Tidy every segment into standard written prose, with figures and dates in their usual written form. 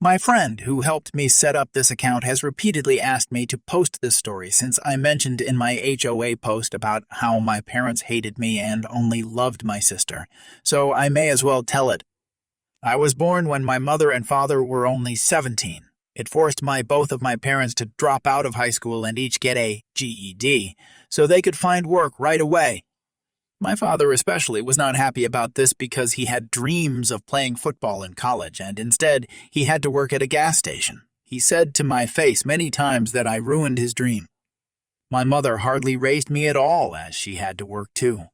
My friend who helped me set up this account has repeatedly asked me to post this story since I mentioned in my HOA post about how my parents hated me and only loved my sister, so I may as well tell it. I was born when my mother and father were only 17. It forced both of my parents to drop out of high school and each get a GED, so they could find work right away. My father especially was not happy about this because he had dreams of playing football in college, and instead he had to work at a gas station. He said to my face many times that I ruined his dream. My mother hardly raised me at all, as she had to work too.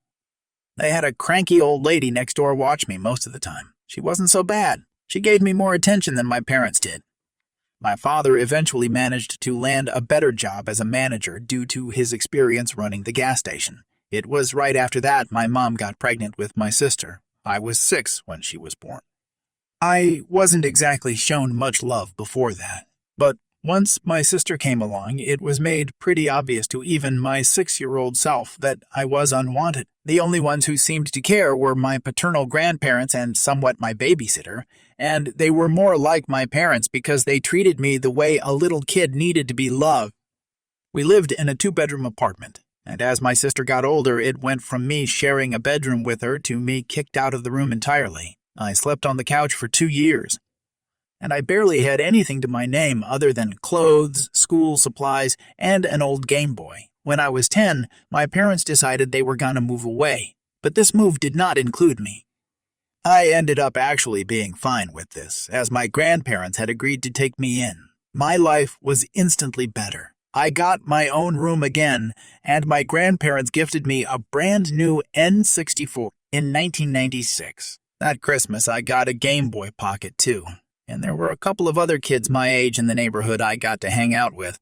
They had a cranky old lady next door watch me most of the time. She wasn't so bad. She gave me more attention than my parents did. My father eventually managed to land a better job as a manager due to his experience running the gas station. It was right after that my mom got pregnant with my sister. I was 6 when she was born. I wasn't exactly shown much love before that, but once my sister came along, it was made pretty obvious to even my 6-year-old self that I was unwanted. The only ones who seemed to care were my paternal grandparents and somewhat my babysitter, and they were more like my parents because they treated me the way a little kid needed to be loved. We lived in a 2-bedroom apartment, and as my sister got older, it went from me sharing a bedroom with her to me kicked out of the room entirely. I slept on the couch for 2 years. And I barely had anything to my name other than clothes, school supplies, and an old Game Boy. When I was 10, my parents decided they were going to move away, but this move did not include me. I ended up actually being fine with this, as my grandparents had agreed to take me in. My life was instantly better. I got my own room again, and my grandparents gifted me a brand new N64 in 1996. That Christmas, I got a Game Boy Pocket too. And there were a couple of other kids my age in the neighborhood I got to hang out with.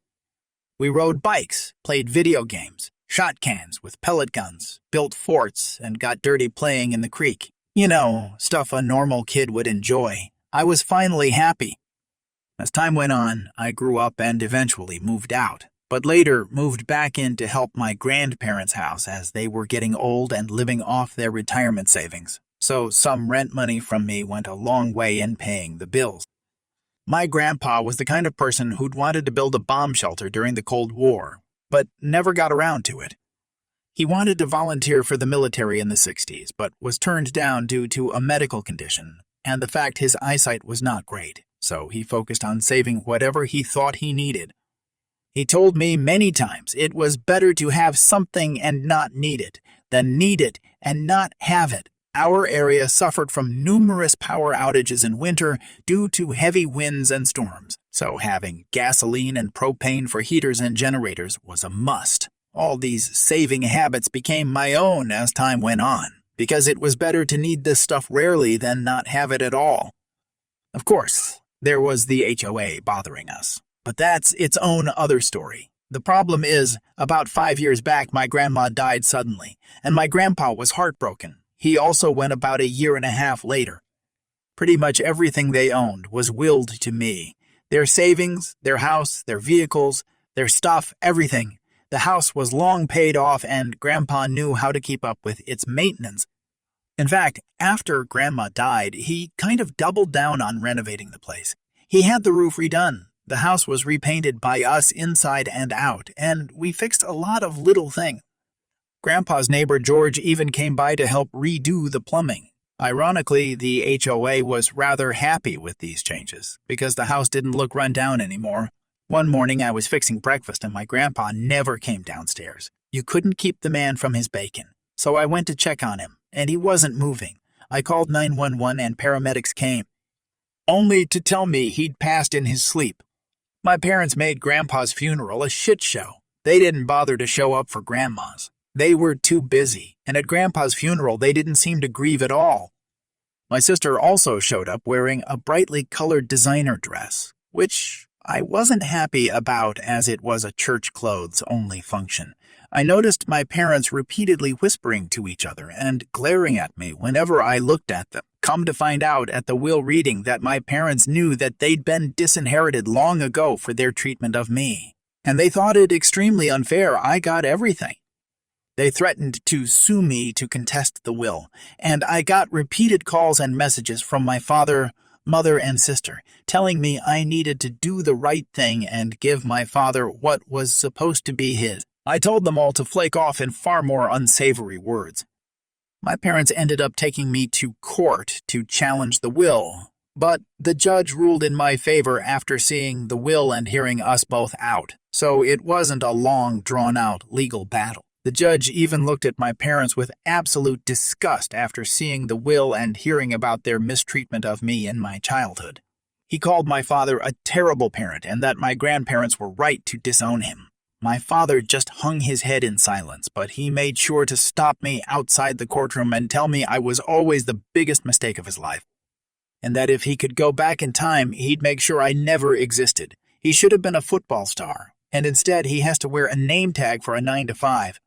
We rode bikes, played video games, shot cans with pellet guns, built forts, and got dirty playing in the creek. You know, stuff a normal kid would enjoy. I was finally happy. As time went on, I grew up and eventually moved out, but later moved back in to help my grandparents' house as they were getting old and living off their retirement savings. So some rent money from me went a long way in paying the bills. My grandpa was the kind of person who'd wanted to build a bomb shelter during the Cold War, but never got around to it. He wanted to volunteer for the military in the 60s, but was turned down due to a medical condition and the fact his eyesight was not great, so he focused on saving whatever he thought he needed. He told me many times it was better to have something and not need it than need it and not have it. Our area suffered from numerous power outages in winter due to heavy winds and storms, so having gasoline and propane for heaters and generators was a must. All these saving habits became my own as time went on, because it was better to need this stuff rarely than not have it at all. Of course, there was the HOA bothering us, but that's its own other story. The problem is, about 5 years back my grandma died suddenly, and my grandpa was heartbroken. He also went about a year and a half later. Pretty much everything they owned was willed to me. Their savings, their house, their vehicles, their stuff, everything. The house was long paid off and Grandpa knew how to keep up with its maintenance. In fact, after Grandma died, he kind of doubled down on renovating the place. He had the roof redone. The house was repainted by us inside and out, and we fixed a lot of little things. Grandpa's neighbor George even came by to help redo the plumbing. Ironically, the HOA was rather happy with these changes, because the house didn't look run down anymore. One morning I was fixing breakfast and my grandpa never came downstairs. You couldn't keep the man from his bacon. So I went to check on him, and he wasn't moving. I called 911 and paramedics came, only to tell me he'd passed in his sleep. My parents made Grandpa's funeral a shit show. They didn't bother to show up for Grandma's. They were too busy, and at Grandpa's funeral they didn't seem to grieve at all. My sister also showed up wearing a brightly colored designer dress, which I wasn't happy about as it was a church clothes-only function. I noticed my parents repeatedly whispering to each other and glaring at me whenever I looked at them. Come to find out at the will reading that my parents knew that they'd been disinherited long ago for their treatment of me, and they thought it extremely unfair I got everything. They threatened to sue me to contest the will, and I got repeated calls and messages from my father, mother and sister, telling me I needed to do the right thing and give my father what was supposed to be his. I told them all to flake off in far more unsavory words. My parents ended up taking me to court to challenge the will, but the judge ruled in my favor after seeing the will and hearing us both out, so it wasn't a long, drawn-out legal battle. The judge even looked at my parents with absolute disgust after seeing the will and hearing about their mistreatment of me in my childhood. He called my father a terrible parent and that my grandparents were right to disown him. My father just hung his head in silence, but he made sure to stop me outside the courtroom and tell me I was always the biggest mistake of his life, and that if he could go back in time, he'd make sure I never existed. He should have been a football star, and instead he has to wear a name tag for a 9-to-5.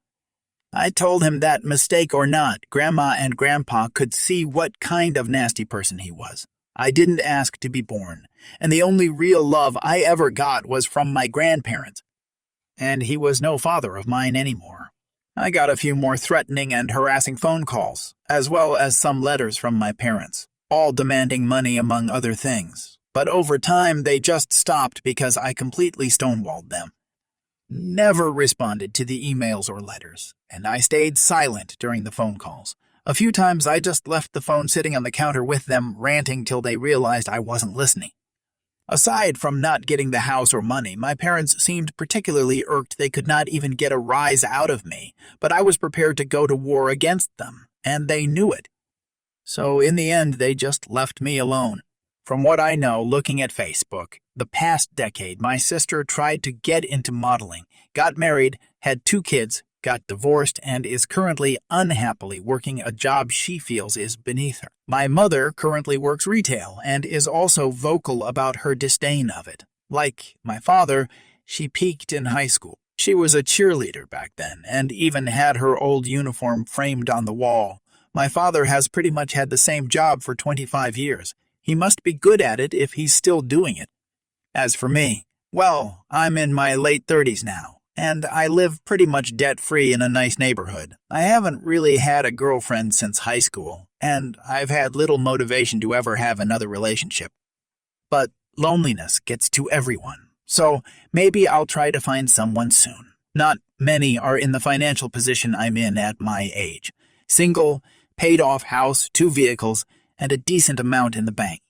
I told him that, mistake or not, Grandma and Grandpa could see what kind of nasty person he was. I didn't ask to be born, and the only real love I ever got was from my grandparents. And he was no father of mine anymore. I got a few more threatening and harassing phone calls, as well as some letters from my parents, all demanding money among other things. But over time, they just stopped because I completely stonewalled them. Never responded to the emails or letters, and I stayed silent during the phone calls. A few times I just left the phone sitting on the counter with them, ranting till they realized I wasn't listening. Aside from not getting the house or money, my parents seemed particularly irked they could not even get a rise out of me, but I was prepared to go to war against them, and they knew it. So in the end, they just left me alone. From what I know, looking at Facebook, the past decade, my sister tried to get into modeling, got married, had 2 kids, got divorced, and is currently unhappily working a job she feels is beneath her. My mother currently works retail and is also vocal about her disdain of it. Like my father, she peaked in high school. She was a cheerleader back then and even had her old uniform framed on the wall. My father has pretty much had the same job for 25 years. He must be good at it if he's still doing it. As for me, well, I'm in my late 30s now, and I live pretty much debt-free in a nice neighborhood. I haven't really had a girlfriend since high school, and I've had little motivation to ever have another relationship. But loneliness gets to everyone, so maybe I'll try to find someone soon. Not many are in the financial position I'm in at my age. Single, paid-off house, 2 vehicles, and a decent amount in the bank.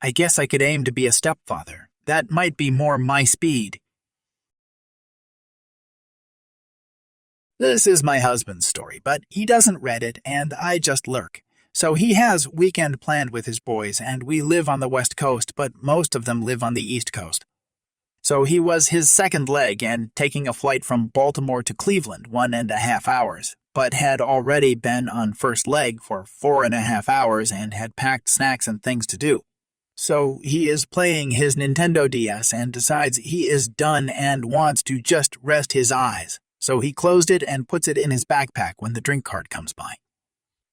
I guess I could aim to be a stepfather. That might be more my speed. This is my husband's story, but he doesn't read it, and I just lurk. So he has weekend planned with his boys, and we live on the West Coast, but most of them live on the East Coast. So he was his second leg and taking a flight from Baltimore to Cleveland, 1.5 hours, but had already been on first leg for 4.5 hours and had packed snacks and things to do. So he is playing his Nintendo DS and decides he is done and wants to just rest his eyes. So he closed it and puts it in his backpack when the drink cart comes by.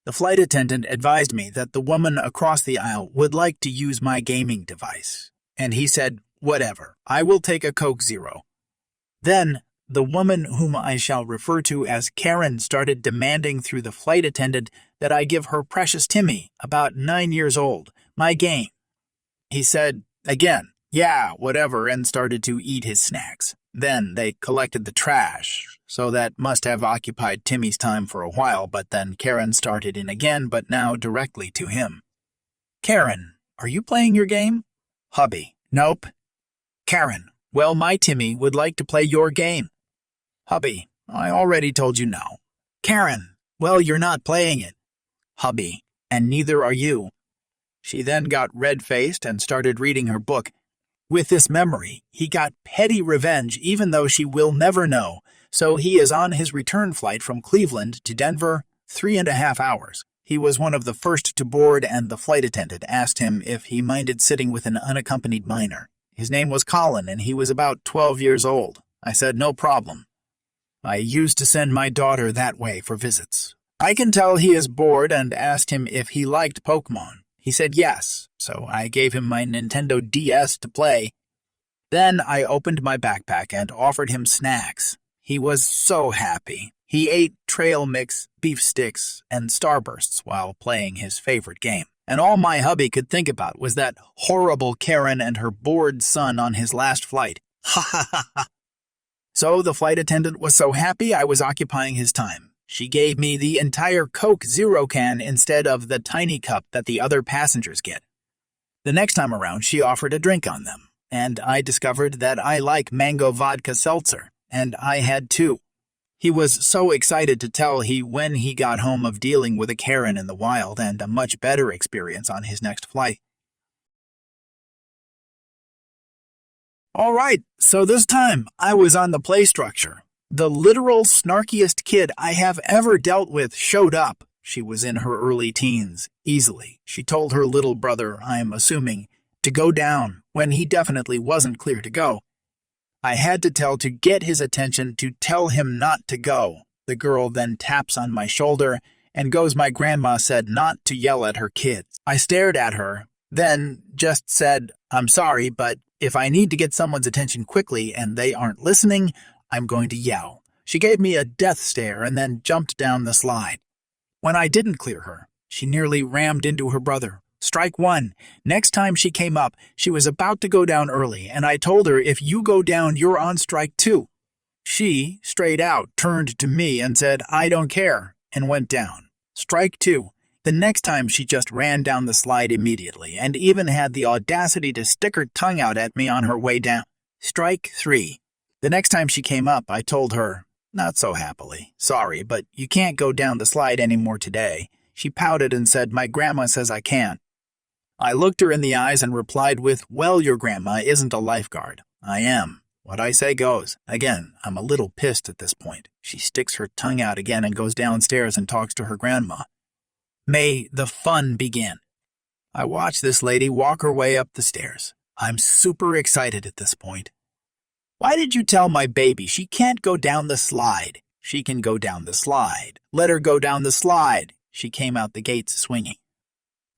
The flight attendant advised me that the woman across the aisle would like to use my gaming device, and he said, "Whatever, I will take a Coke Zero." Then, the woman whom I shall refer to as Karen started demanding through the flight attendant that I give her precious Timmy, about 9 years old, my game. He said, again, "Yeah, whatever," and started to eat his snacks. Then they collected the trash, so that must have occupied Timmy's time for a while, but then Karen started in again, but now directly to him. "Karen, are you playing your game?" Hubby, "Nope." "Karen, well, my Timmy would like to play your game." Hubby, "I already told you no." "Karen, well, you're not playing it." Hubby, "And neither are you." She then got red-faced and started reading her book. With this memory, he got petty revenge even though she will never know, so he is on his return flight from Cleveland to Denver, 3.5 hours. He was one of the first to board, and the flight attendant asked him if he minded sitting with an unaccompanied minor. His name was Colin, and he was about 12 years old. I said, "No problem." I used to send my daughter that way for visits. I can tell he is bored and asked him if he liked Pokemon. He said yes, so I gave him my Nintendo DS to play. Then I opened my backpack and offered him snacks. He was so happy. He ate trail mix, beef sticks, and Starbursts while playing his favorite game. And all my hubby could think about was that horrible Karen and her bored son on his last flight. Ha ha ha ha. So the flight attendant was so happy I was occupying his time. She gave me the entire Coke Zero can instead of the tiny cup that the other passengers get. The next time around, she offered a drink on them, and I discovered that I like mango vodka seltzer, and I had two. He was so excited to tell when he got home of dealing with a Karen in the wild and a much better experience on his next flight. All right, so this time I was on the play structure. The literal snarkiest kid I have ever dealt with showed up. She was in her early teens, easily. She told her little brother, I'm assuming, to go down when he definitely wasn't clear to go. I had to tell to get his attention to tell him not to go. The girl then taps on my shoulder and goes, my grandma said not to yell at her kids. I stared at her, then just said, I'm sorry, but if I need to get someone's attention quickly and they aren't listening, I'm going to yell. She gave me a death stare and then jumped down the slide. When I didn't clear her, she nearly rammed into her brother. Strike one. Next time she came up, she was about to go down early, and I told her, if you go down, you're on strike two. She, straight out, turned to me and said, I don't care, and went down. Strike two. The next time she just ran down the slide immediately, and even had the audacity to stick her tongue out at me on her way down. Strike three. The next time she came up, I told her, not so happily, sorry, but you can't go down the slide anymore today. She pouted and said, my grandma says I can't. I looked her in the eyes and replied with, well, your grandma isn't a lifeguard. I am. What I say goes. Again, I'm a little pissed at this point. She sticks her tongue out again and goes downstairs and talks to her grandma. May the fun begin. I watch this lady walk her way up the stairs. I'm super excited at this point. Why did you tell my baby she can't go down the slide? She can go down the slide. Let her go down the slide. She came out the gates swinging.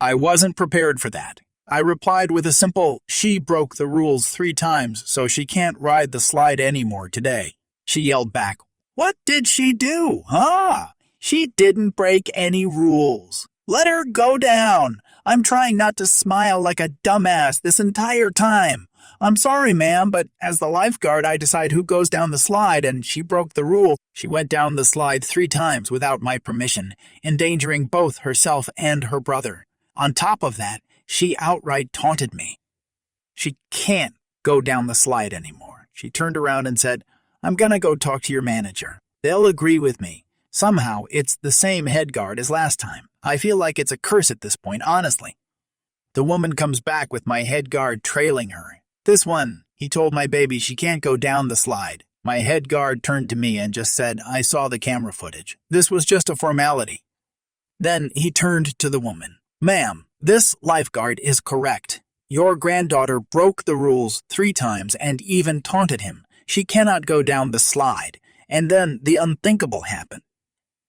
I wasn't prepared for that. I replied with a simple, she broke the rules 3 times, so she can't ride the slide anymore today. She yelled back, what did she do, huh? She didn't break any rules. Let her go down. I'm trying not to smile like a dumbass this entire time. I'm sorry, ma'am, but as the lifeguard, I decide who goes down the slide, and she broke the rule. She went down the slide 3 times without my permission, endangering both herself and her brother. On top of that, she outright taunted me. She can't go down the slide anymore. She turned around and said, I'm gonna go talk to your manager. They'll agree with me. Somehow, it's the same head guard as last time. I feel like it's a curse at this point, honestly. The woman comes back with my head guard trailing her. This one, he told my baby she can't go down the slide. My head guard turned to me and just said, I saw the camera footage. This was just a formality. Then he turned to the woman. Ma'am, this lifeguard is correct. Your granddaughter broke the rules 3 times and even taunted him. She cannot go down the slide. And then the unthinkable happened.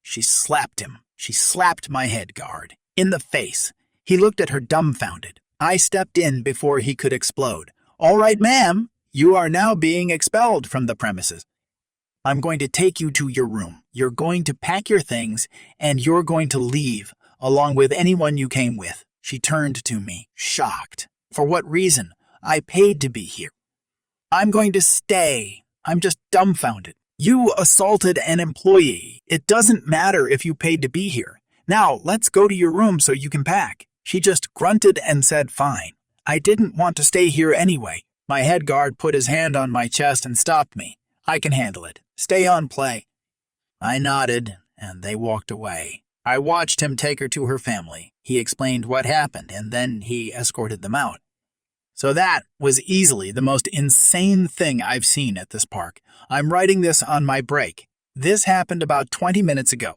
She slapped him. She slapped my head guard in the face. He looked at her dumbfounded. I stepped in before he could explode. All right, ma'am, you are now being expelled from the premises. I'm going to take you to your room. You're going to pack your things, and you're going to leave, along with anyone you came with. She turned to me, shocked. For what reason? I paid to be here. I'm going to stay. I'm just dumbfounded. You assaulted an employee. It doesn't matter if you paid to be here. Now, let's go to your room so you can pack. She just grunted and said fine. I didn't want to stay here anyway. My head guard put his hand on my chest and stopped me. I can handle it. Stay on play. I nodded, and they walked away. I watched him take her to her family. He explained what happened, and then he escorted them out. So that was easily the most insane thing I've seen at this park. I'm writing this on my break. This happened about 20 minutes ago.